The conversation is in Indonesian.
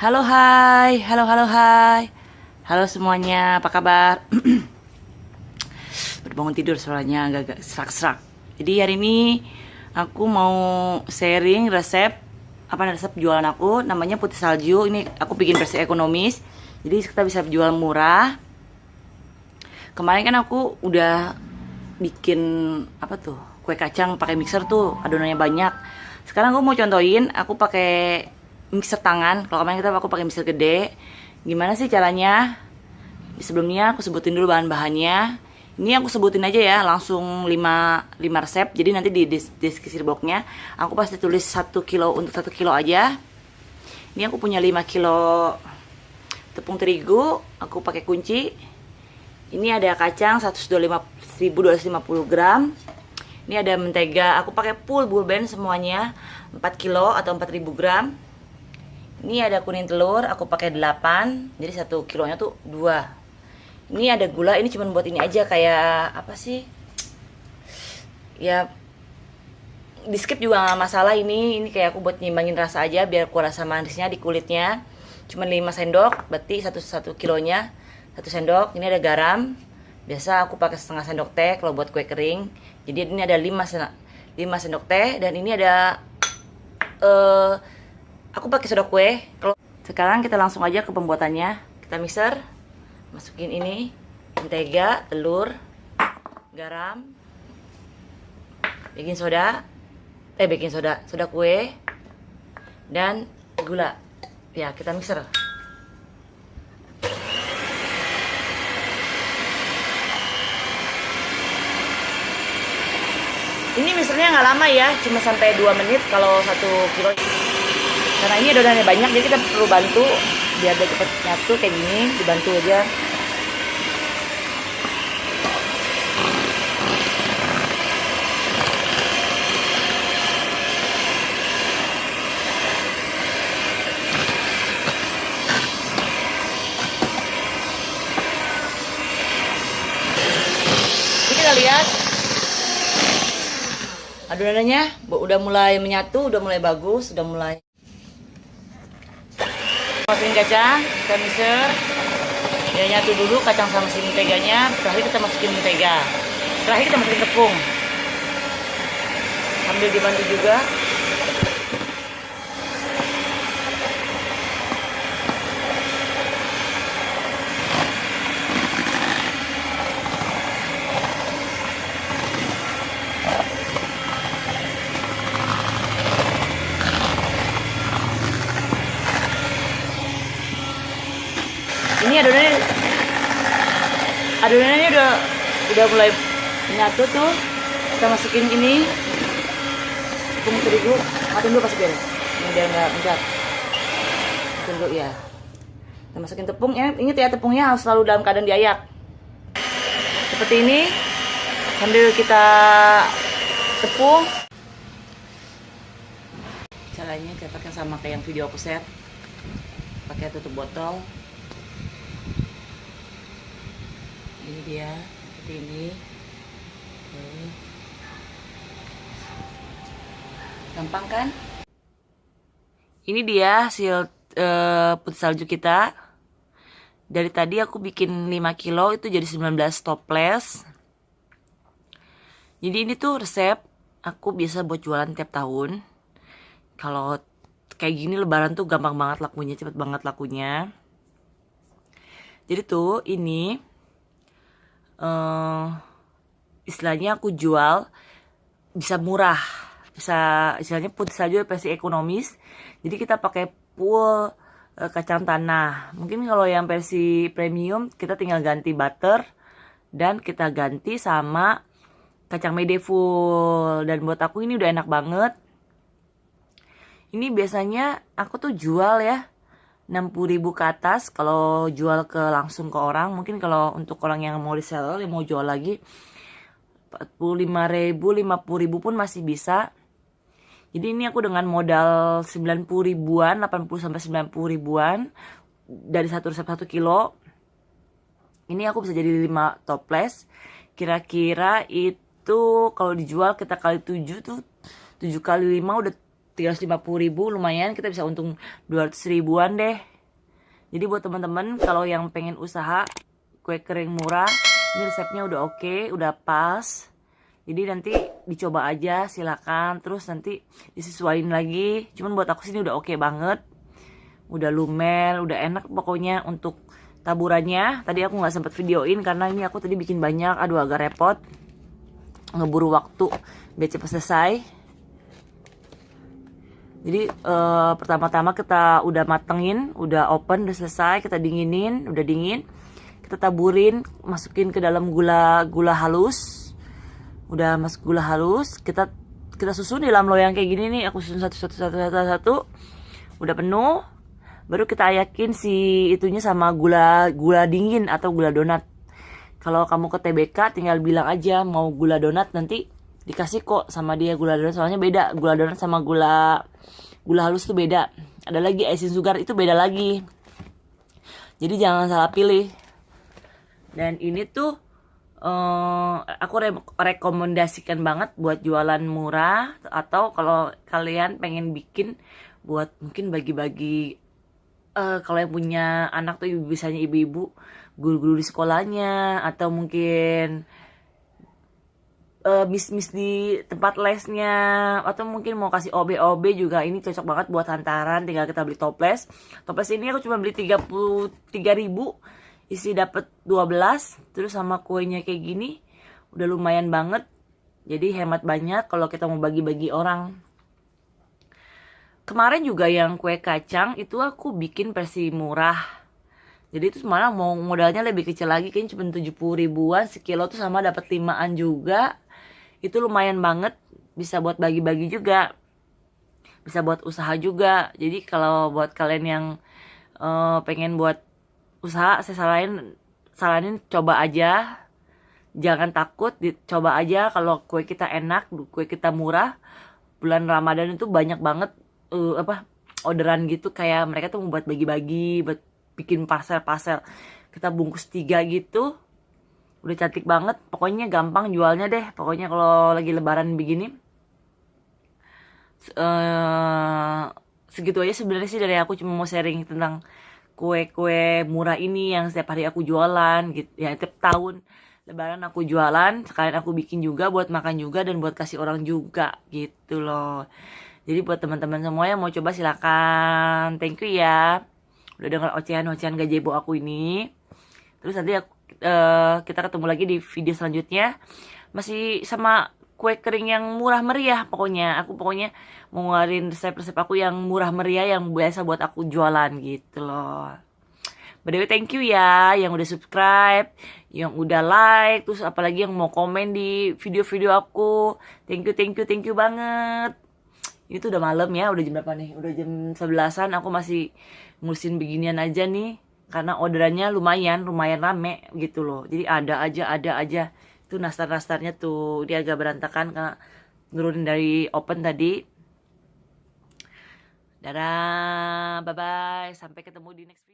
Halo hai, halo hai. Halo semuanya, apa kabar? Baru bangun tidur suaranya agak-agak serak-serak. Jadi hari ini aku mau sharing resep jualan aku, namanya putih salju. Ini aku bikin versi ekonomis. Jadi kita bisa jual murah. Kemarin kan aku udah bikin apa tuh? Kue kacang pakai mixer tuh, adonannya banyak. Sekarang aku mau contohin, aku pakai mixer tangan. Kalau kemarin aku pakai mixer gede. Gimana sih caranya? Sebelumnya aku sebutin dulu bahan-bahannya. Ini aku sebutin aja ya, langsung 5 resep. Jadi nanti di deskripsi boxnya aku pasti tulis 1 kilo untuk 1 kilo aja. Ini aku punya 5 kilo tepung terigu, aku pakai kunci. Ini ada kacang 1250 gram. Ini ada mentega, aku pakai full bulben semuanya 4 kilo atau 4000 gram. Ini ada kuning telur, aku pakai 8. Jadi 1 kilonya tuh 2. Ini ada gula, ini cuma buat ini aja, kayak apa sih? Ya di skip juga gak masalah ini. Ini kayak aku buat nyimbangin rasa aja biar kuah rasa manisnya di kulitnya. Cuma 5 sendok, berarti 1 kilonya 1 sendok. Ini ada garam. Biasa aku pakai setengah sendok teh kalau buat kue kering. Jadi ini ada 5 sendok teh. Dan ini ada aku pakai soda kue. Sekarang kita langsung aja ke pembuatannya. Kita mixer, masukin ini mentega, telur, garam, soda kue, dan gula. Ya, kita mixer. Ini mixernya nggak lama ya, cuma sampai 2 menit kalau 1 kilo. Karena ini adonannya banyak, jadi kita perlu bantu biar dia cepat nyatu kayak gini, dibantu aja. Jadi kita lihat adonannya udah mulai menyatu, udah mulai bagus, udah mulai. Masukin kacang, kita mixer. Ya nyatu dulu kacang sama si menteganya. Terakhir kita masukin mentega. Terakhir kita masukin tepung. Sambil dibantu juga. Ini adonannya udah mulai menyatu tuh. Kita masukin ini tepung terigu. Matiin dulu pasti biar nggak mencat. Masukin dulu ya. Kita masukin tepung. Ingat ya, tepungnya harus selalu dalam keadaan diayak. Seperti ini. Sambil kita tepung. Caranya cetaknya sama kayak yang video aku share. Pakai tutup botol. Ini dia, seperti ini. Gampang kan? Ini dia hasil putih salju kita. Dari tadi aku bikin 5 kilo itu jadi 19 toples. Jadi ini tuh resep aku biasa buat jualan tiap tahun. Kalau kayak gini lebaran tuh gampang banget lakunya, cepet banget lakunya. Jadi tuh ini istilahnya aku jual bisa murah, bisa istilahnya putih salju versi ekonomis. Jadi kita pakai full kacang tanah. Mungkin kalau yang versi premium kita tinggal ganti butter dan kita ganti sama kacang mede full. Dan buat aku ini udah enak banget. Ini biasanya aku tuh jual ya 60.000 ke atas kalau jual ke langsung ke orang. Mungkin kalau untuk orang yang mau reseller, yang mau jual lagi 45.000, 50.000 pun masih bisa. Jadi ini aku dengan modal 90 ribuan, 80 sampai 90 ribuan dari satu resep 1 kilo. Ini aku bisa jadi 5 toples. Kira-kira itu kalau dijual kita kali 7 tuh, 7 kali 5 udah 350.000, lumayan, kita bisa untung 200 ribuan deh. Jadi buat teman-teman kalau yang pengen usaha kue kering murah, ini resepnya udah oke, udah pas. Jadi nanti dicoba aja silakan, terus nanti disesuaiin lagi. Cuman buat aku sini udah oke banget. Udah lumer, udah enak pokoknya untuk taburannya. Tadi aku nggak sempet videoin karena ini aku tadi bikin banyak, aduh agak repot. Ngeburu waktu biar cepet selesai. Jadi pertama-tama kita udah matengin, udah open, udah selesai, kita dinginin, udah dingin. Kita taburin, masukin ke dalam gula halus. Udah masuk gula halus, kita susun di dalam loyang kayak gini nih. Aku susun satu. Udah penuh, baru kita ayakin si itunya sama gula dingin atau gula donat. Kalau kamu ke TBK tinggal bilang aja mau gula donat, nanti dikasih kok sama dia gula donat. Soalnya beda, gula donat sama gula halus tuh beda. Ada lagi icing sugar, itu beda lagi. Jadi jangan salah pilih. Dan ini tuh aku rekomendasikan banget buat jualan murah, atau kalau kalian pengen bikin buat mungkin bagi-bagi, kalau yang punya anak tuh bisanya ibu-ibu, guru-guru di sekolahnya, atau mungkin miss di tempat lesnya, atau mungkin mau kasih OB juga, ini cocok banget buat hantaran. Tinggal kita beli toples ini aku cuma beli 33.000, isi dapet 12, terus sama kuenya kayak gini udah lumayan banget. Jadi hemat banyak kalau kita mau bagi-bagi orang. Kemarin juga yang kue kacang itu aku bikin versi murah. Jadi itu malah mau modalnya lebih kecil lagi, kayaknya cuma 70 ribuan sekilo tuh, sama dapat 5-an juga. Itu lumayan banget, bisa buat bagi-bagi juga, bisa buat usaha juga. Jadi kalau buat kalian yang pengen buat usaha, saya saranin coba aja, jangan takut, coba aja. Kalau kue kita enak, kue kita murah, bulan Ramadan itu banyak banget orderan gitu, kayak mereka tuh membuat bagi-bagi, buat bikin parcel kita bungkus 3 gitu, udah cantik banget. Pokoknya gampang jualnya deh, pokoknya kalau lagi lebaran begini. Segitu aja sebenarnya sih dari aku, cuma mau sharing tentang kue-kue murah ini yang setiap hari aku jualan gitu ya. Tiap tahun lebaran aku jualan, sekalian aku bikin juga buat makan juga dan buat kasih orang juga gitu loh. Jadi buat teman-teman semua yang mau coba silakan. Thank you ya udah dengar ocehan gazebo aku ini. Terus nanti kita ketemu lagi di video selanjutnya, masih sama kue kering yang murah meriah. Pokoknya aku mau ngeluarin resep-resep aku yang murah meriah, yang biasa buat aku jualan gitu loh. By the way, thank you ya yang udah subscribe, yang udah like, terus apalagi yang mau komen di video-video aku. Thank you banget. Ini tuh udah malam ya, udah jam berapa nih? Udah jam 11-an, aku masih ngurusin beginian aja nih. Karena orderannya lumayan rame gitu loh. Jadi ada aja. Itu nastar-nastarnya tuh dia agak berantakan karena nurunin dari open tadi. Dadah, bye-bye. Sampai ketemu di next video.